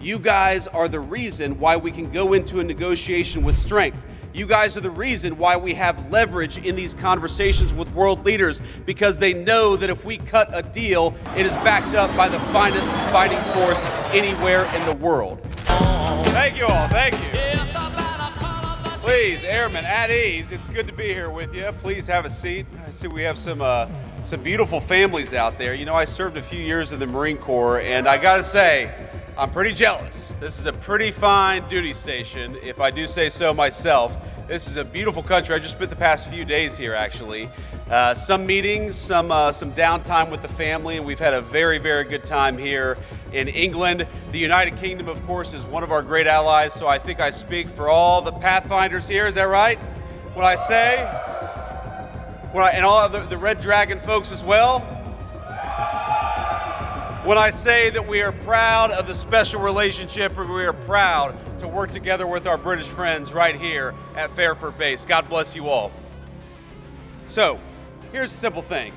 You guys are the reason why we can go into a negotiation with strength. You guys are the reason why we have leverage in these conversations with world leaders, because they know that if we cut a deal, it is backed up by the finest fighting force anywhere in the world. Thank you all, thank you. Please, airmen, at ease. It's good to be here with you. Please have a seat. I see we have some beautiful families out there. You know, I served a few years in the Marine Corps, and I gotta say, I'm pretty jealous. This is a pretty fine duty station, if I do say so myself. This is a beautiful country. I just spent the past few days here, actually. Some meetings, some downtime with the family, and we've had a very, very good time here in England. The United Kingdom, of course, is one of our great allies, so I think I speak for all the Pathfinders here. Is that right? When I say, and all the Red Dragon folks as well. When I say that we are proud of the special relationship, and we are proud to work together with our British friends right here at Fairford Base. God bless you all. So, here's a simple thing.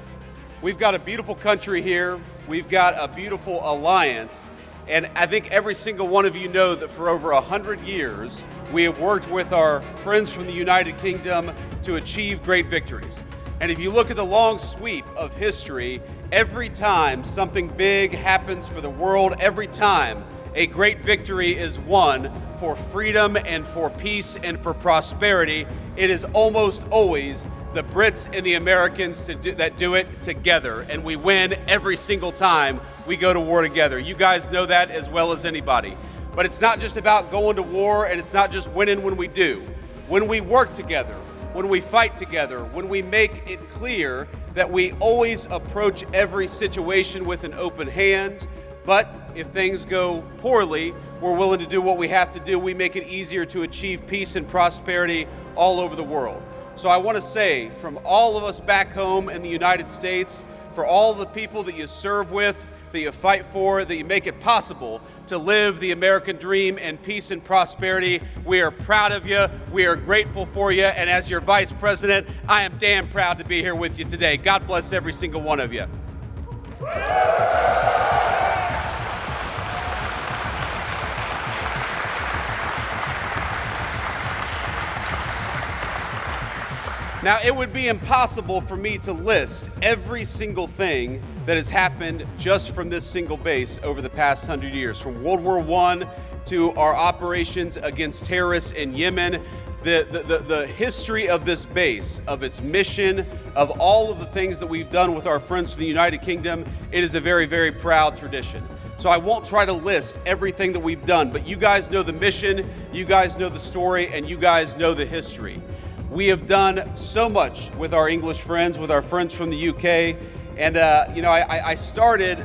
We've got a beautiful country here. We've got a beautiful alliance. And I think every single one of you know that for over 100 years, we have worked with our friends from the United Kingdom to achieve great victories. And if you look at the long sweep of history, every time something big happens for the world, every time a great victory is won for freedom and for peace and for prosperity, it is almost always the Brits and the Americans that do it together. And we win every single time we go to war together. You guys know that as well as anybody. But it's not just about going to war, and it's not just winning when we do. When we work together, when we fight together, when we make it clear that we always approach every situation with an open hand, but if things go poorly, we're willing to do what we have to do. We make it easier to achieve peace and prosperity all over the world. So I want to say, from all of us back home in the United States, for all the people that you serve with, that you fight for, that you make it possible to live the American dream in peace and prosperity, we are proud of you, we are grateful for you, and as your Vice President, I am damn proud to be here with you today. God bless every single one of you. Now, it would be impossible for me to list every single thing that has happened just from this single base over the past 100 years, from World War I to our operations against terrorists in Yemen. The history of this base, of its mission, of all of the things that we've done with our friends from the United Kingdom, it is a very, very proud tradition. So I won't try to list everything that we've done, but you guys know the mission, you guys know the story, and you guys know the history. We have done so much with our English friends, with our friends from the UK, and I started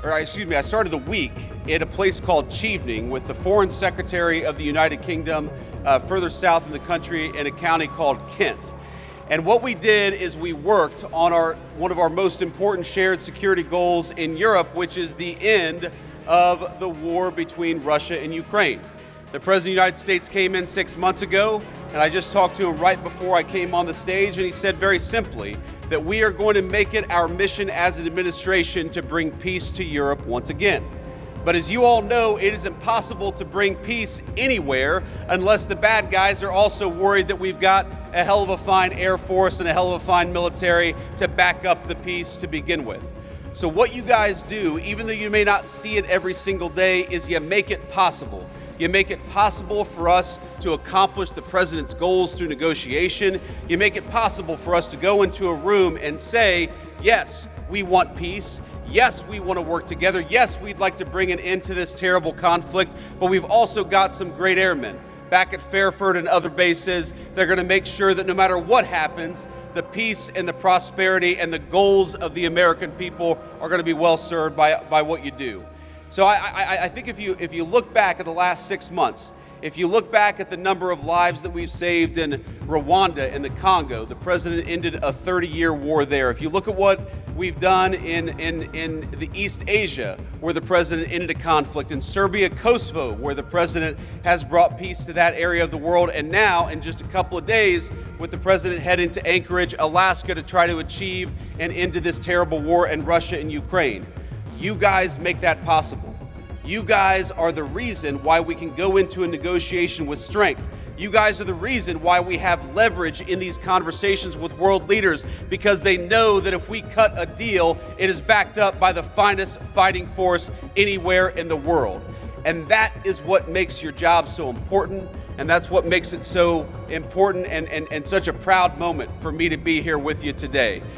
I started the week at a place called Chevening with the Foreign Secretary of the United Kingdom, further south in the country in a county called Kent. And what we did is we worked on one of our most important shared security goals in Europe, which is the end of the war between Russia and Ukraine. The President of the United States came in 6 months ago, and I just talked to him right before I came on the stage, and he said very simply that we are going to make it our mission as an administration to bring peace to Europe once again. But as you all know, it is impossible to bring peace anywhere unless the bad guys are also worried that we've got a hell of a fine Air Force and a hell of a fine military to back up the peace to begin with. So what you guys do, even though you may not see it every single day, is you make it possible. You make it possible for us to accomplish the president's goals through negotiation. You make it possible for us to go into a room and say, yes, we want peace. Yes, we want to work together. Yes, we'd like to bring an end to this terrible conflict, but we've also got some great airmen back at Fairford and other bases. They're going to make sure that no matter what happens, the peace and the prosperity and the goals of the American people are going to be well served by what you do. So I think if you look back at the last 6 months, if you look back at the number of lives that we've saved in Rwanda and the Congo, the president ended a 30-year war there. If you look at what we've done in the East Asia, where the president ended a conflict, in Serbia, Kosovo, where the president has brought peace to that area of the world, and now in just a couple of days, with the president heading to Anchorage, Alaska, to try to achieve an end to this terrible war in Russia and Ukraine. You guys make that possible. You guys are the reason why we can go into a negotiation with strength. You guys are the reason why we have leverage in these conversations with world leaders, because they know that if we cut a deal, it is backed up by the finest fighting force anywhere in the world. And that is what makes your job so important, and that's what makes it so important and such a proud moment for me to be here with you today.